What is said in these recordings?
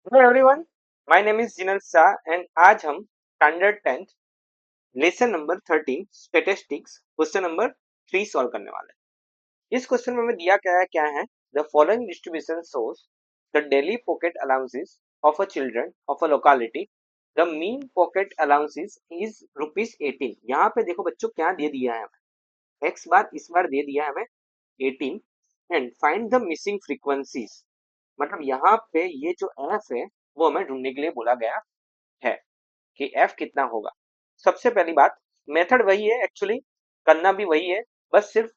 Hello everyone, my name is Jinal Shah and आज हम standard 10th lesson number 13 statistics question number 3 solve करने वाले हैं। इस क्वेश्चन में हमें दिया क्या है the following distribution shows the daily pocket allowances of a children of a locality. The mean pocket allowances is ₹18। यहाँ पे देखो बच्चों क्या दे दिया है हमें, एक्स बार इस बार दे दिया है हमें 18 and find the missing frequencies. मतलब यहाँ पे ये जो एफ है वो हमें ढूंढने के लिए बोला गया है कि एफ कितना होगा। सबसे पहली बात, मेथड वही है एक्चुअली, करना भी वही है, बस सिर्फ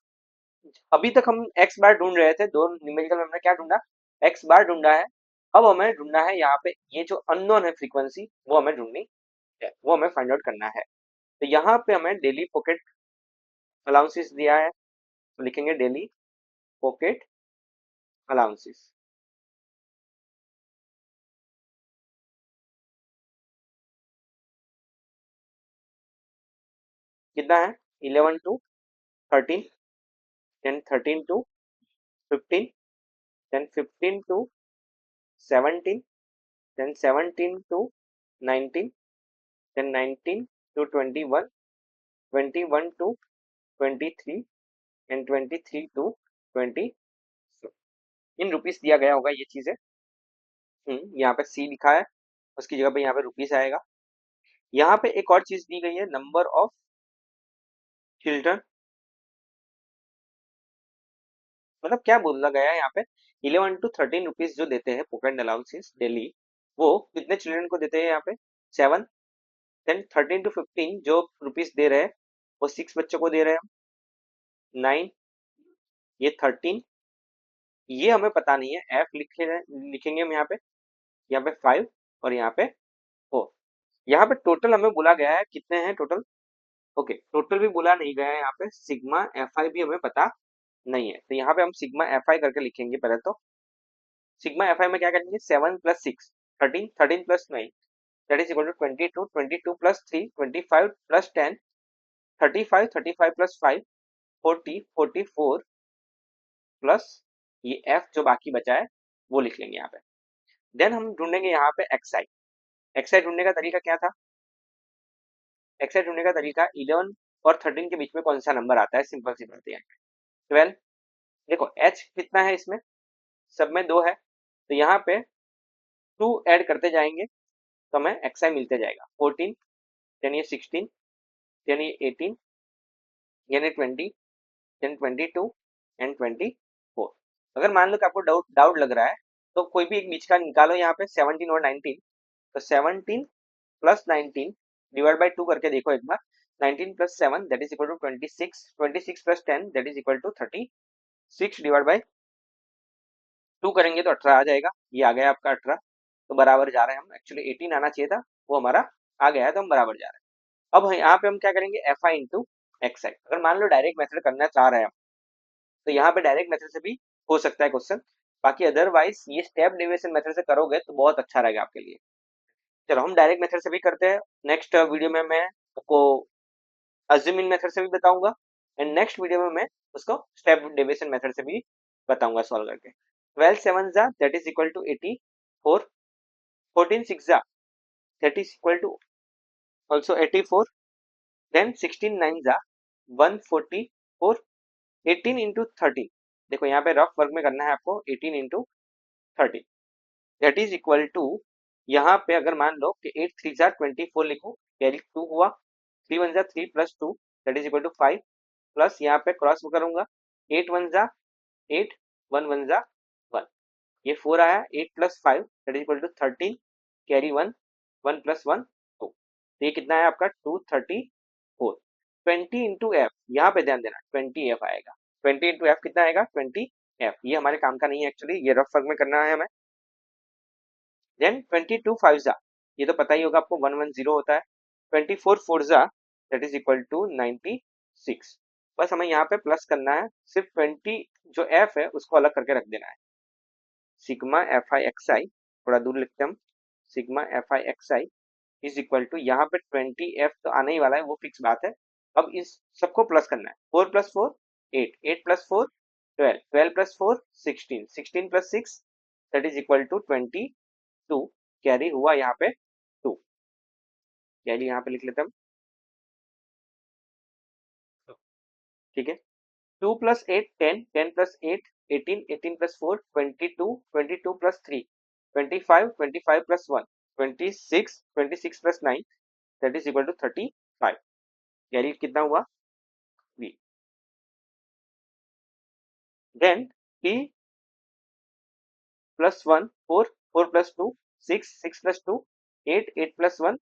अभी तक हम एक्स बार ढूंढ रहे थे, दो न्यूमेरिकल में हमने क्या ढूंढा, एक्स बार ढूंढा है। अब हमें ढूंढना है यहाँ पे ये जो अननोन है फ्रीक्वेंसी वो हमें ढूंढनी है, वो हमें फाइंड आउट करना है। तो यहाँ पे हमें डेली पॉकेट अलाउंसेस दिया है, तो लिखेंगे डेली पॉकेट अलाउंसेस कितना है, 11 to 13, then 13 to 15, then 15 to 17, then 17 to 19, then 19 to 21, 21 to 23 and 23 to 20। In rupees दिया गया होगा ये चीजें। यहाँ पे सी लिखा है, उसकी जगह पे यहाँ पे रुपीस आएगा। यहाँ पे एक और चीज दी गई है, नंबर ऑफ चिल्ड्रन। मतलब क्या बोला गया है यहाँ पे, 11 to 13 रुपीस जो देते हैं पॉकेट अलाउंसेस डेली, वो कितने चिल्ड्रन को देते हैं यहाँ पे, 7। देन 13 to 15 जो रुपीस दे रहे हैं वो 6 बच्चों को दे रहे हैं, 9, ये 13, ये हमें पता नहीं है, एफ लिखेंगे हम यहाँ पे 5 और यहाँ पे 4। यहाँ पे टोटल हमें बोला गया है कितने हैं टोटल। ओके, टोटल भी बोला नहीं गया है, यहाँ पे सिग्मा एफ आई भी हमें पता नहीं है, तो यहाँ पे हम सिग्मा एफ आई करके लिखेंगे पहले तो। सिग्मा एफ आई में क्या करेंगे, 7 + 6 13, 13 + 9 that is equal to 22, 22 + 3 25 + 10 35, 35 + 5 40, 44 plus ये एफ जो बाकी बचा है वो लिख लेंगे यहाँ पे। देन हम ढूंढेंगे यहाँ पे एक्सआई। एक्सआई ढूंढने का तरीका क्या था, एक्सआई ढूंढने का तरीका 11 और 13 के बीच में कौन सा नंबर आता है, सिंपल सी बात है। 12। देखो एच कितना है इसमें, सब में 2 है, तो यहाँ पे 2 ऐड करते जाएंगे तो हमें एक्सआई मिलते जाएगा। 14, देन ये 16, देन ये 18, यानी 20, देन 22 एंड 24। अगर मान लो कि आपको डाउट डाउट लग रहा है तो कोई भी एक बीच का निकालो, यहाँ पे 17 और 19, तो 17 + 19 डिवाइड बाई 2 करके देखो एक बार। 19 + 7 that is equal to 26, 26 + 10 that is equal to 36 divide by 2 करेंगे तो 18 आ जाएगा। ये आ गया आपका 18, तो बराबर जा रहे हैं हम। एक्चुअली 18 आना चाहिए था, वो हमारा आ गया है, तो हम बराबर जा रहे हैं। अब यहाँ पे हम क्या करेंगे, एफ आई इंटू एक्स आई। अगर मान लो डायरेक्ट मेथड करना चाह रहे हैं हम, तो यहाँ पे डायरेक्ट मेथड से भी हो सकता है क्वेश्चन, बाकी अदरवाइज ये स्टेप डेविएशन मेथड से करोगे तो बहुत अच्छा रहेगा आपके लिए। चलो हम डायरेक्ट मेथड से भी करते हैं, नेक्स्ट वीडियो में मैं आपको अज्यूमिंग मेथड से भी बताऊंगा, एंड नेक्स्ट वीडियो में मैं उसको स्टेप डेविएशन मेथड से भी बताऊंगा सॉल्व करके। 12 7 जा दैट इज इक्वल टू 84, 14 6 जा that is equal to also 84, then 16 9 जा 144, 18 इंटू 13। देखो यहाँ पे रफ वर्क में करना है आपको, 18 into 13 that is equal to, यहाँ पे अगर मान लो कि 8 3 जा 24 लिखो, कैरी 2 हुआ, 3 1 जा 3 + 2 that is equal to 5, plus यहाँ पे क्रॉस करूंगा, 8 1 जा 8, 1 1 जा 1, ये 4 आया, 8 + 5 that is equal to 13, carry 1, 1 + 1 2, तो ये कितना है आपका 234। 20 इंटू एफ, यहाँ पे ध्यान देना 20 एफ आएगा। 20 इंटू एफ कितना आएगा, 20 एफ। ये हमारे काम का नहीं है एक्चुअली, ये रफ वर्क में करना है हमें। देन 22 5 जा, ये तो पता ही होगा आपको, 110 होता है। 24 4 जा दैट इज इक्वल टू 96। बस हमें यहाँ पे प्लस करना है, सिर्फ 20 जो एफ है उसको अलग करके रख देना है। Sigma F I X I, थोड़ा दूर लिखते हैं हम, sigma F I X I is equal to, यहाँ पे 20 एफ तो आने ही वाला है, वो फिक्स बात है। अब इस सबको प्लस करना है, 4 + 4 8, 8 + 4 12, 12 + 4 16, 16 + 6 that is equal to 22, 2, carry हुआ यहाँ पे 2, कैरी यहाँ पे लिख लेते हैं हम। ठीक है, 2 plus 8 10, 10 plus 8 18, 18 plus 4 22, 22 plus 3 25, 25 plus 1 26, 26 plus 9 that is equal to 35, carry कितना हुआ बी। Then p plus 1 4, 4 plus 2 6, 6 plus 2 8, 8 plus 1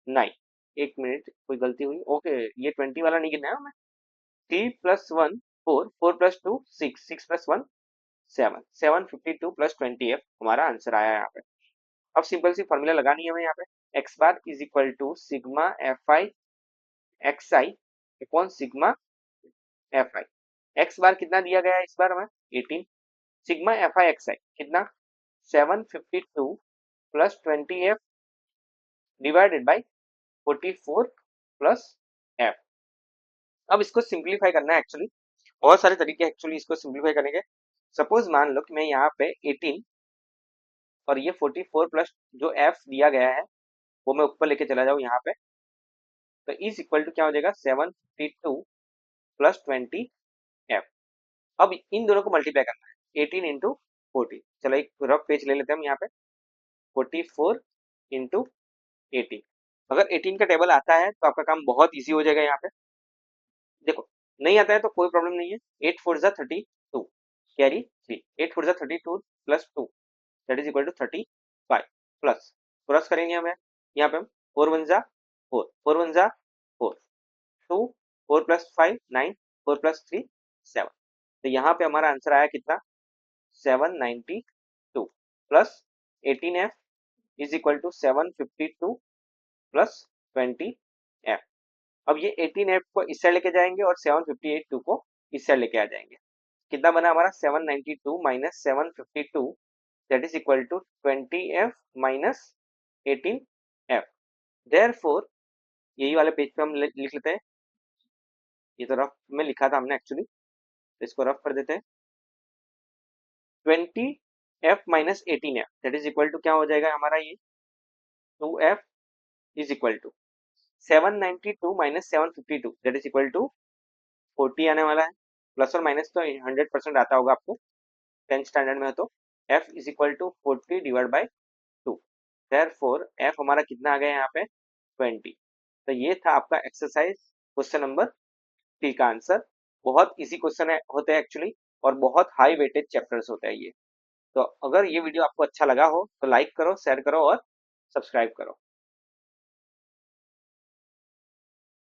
9। एक मिनट, कोई गलती हुई, ओके ये 20 वाला नहीं गिना है हमें। 3 plus 1 4, 4 plus 2 6, 6 plus 1 7, 752 plus 20 f हमारा आंसर आया यहाँ पे। अब सिंपल सी फॉर्मूला लगानी है हमें यहाँ पे, X bar is equal to sigma F I X I upon sigma F I. X bar कितना दिया गया है इस बार हमें 18, sigma F I X I कितना 752 plus 20 f divided by 44 plus f। अब इसको सिंप्लीफाई करना है एक्चुअली, बहुत सारे तरीके एक्चुअली इसको सिंप्लीफाई करने के। सपोज मान लो कि मैं यहाँ पे 18 और ये 44 प्लस जो f दिया गया है वो मैं ऊपर लेके चला जाऊँ यहाँ पे, तो इज इक्वल टू क्या हो जाएगा 752 प्लस 20 f। अब इन दोनों को मल्टीप्लाई करना है 18 इंटू 40, चलो एक रफ पेज ले लेते हैं हम यहाँ पे 44 इंटू 18। अगर 18 का टेबल आता है तो आपका काम बहुत ईजी हो जाएगा यहाँ पे। देखो नहीं आता है तो कोई प्रॉब्लम नहीं है, 8 4 जा 32 कैरी 3, 8 4 जा 32 plus 2 that is equal to 35 plus cross करेंगे हमें यहाँ पे हम 4 1 जा 4, 4 1 जा 4 2, 4 प्लस 5 9, 4 प्लस 3 7। तो यहाँ पे हमारा आंसर आया कितना 792 plus 18f is equal to 752 plus 20f। अब ये 18f को इस साइड लेके जाएंगे और 758 को इस साइड लेके आ जाएंगे। कितना बना हमारा 792 minus 752 that is equal to 20f minus 18f। Therefore यही वाले पेज पे हम लिख लेते हैं, ये तो रफ में लिखा था हमने एक्चुअली, तो इसको रफ कर देते हैं। 20f minus 18f that is equal to क्या हो जाएगा हमारा ये 2f is equal to 792 minus 752 that is equal to 40 आने वाला है, प्लस और माइनस तो 100% आता होगा आपको 10th स्टैंडर्ड में हो तो। f is equal to 40 divide by 2, therefore f हमारा कितना आ गया यहाँ पे 20। तो ये था आपका एक्सरसाइज क्वेश्चन नंबर 3 का आंसर। बहुत इजी क्वेश्चन है होते हैं एक्चुअली, और बहुत हाई वेटेज चैप्टर्स होते हैं ये। तो अगर ये वीडियो आपको अच्छा लगा हो तो लाइक करो, शेयर करो और सब्सक्राइब करो।